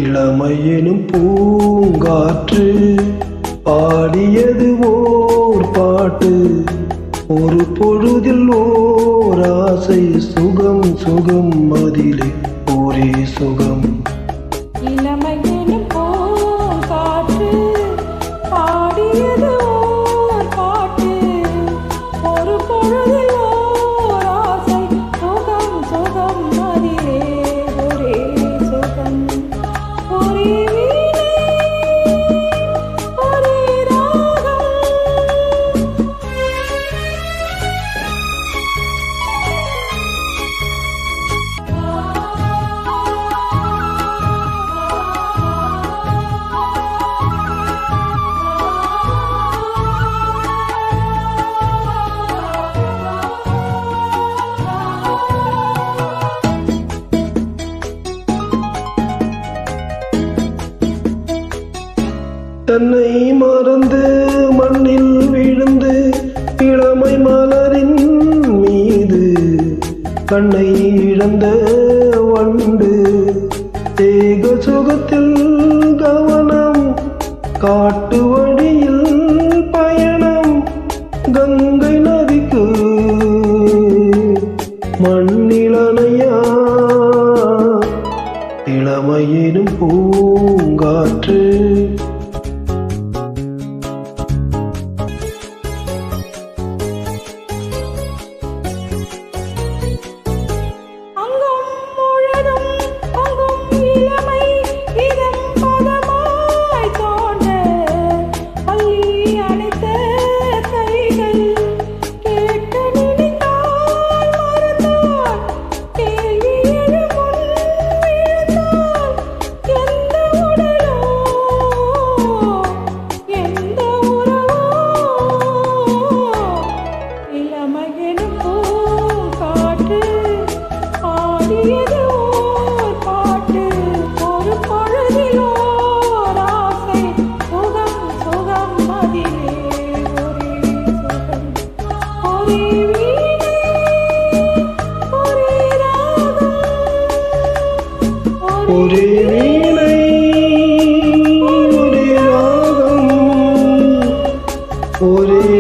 இளமையெனும் பூங்காற்று பாடியது ஓர் பாட்டு. ஒரு பொழுதில் ஓர் ஆசை, சுகம் சுகம் அதிலே ஒரே சுகம். இளமையெனும் பூங்காற்று பாடியது ஓர் பாட்டு. ஒரு பொழுதில் ஓர் ஆசை, சுகம் சுகம் அதிலே ஒரே சுகம். ஒரே தன்னை மறந்து மண்ணில் விழுந்து இளமை மலரின் மீது கண்ணை இழந்த வண்டு. தேக சுகத்தில் கவனம், காட்டு வழியில் பயணம். கங்கை நதிக்கு மண்ணிலனையா இளமையிலும் பூங்காற்று. ஒரே வீணை ஒரே ராகம் ஒரே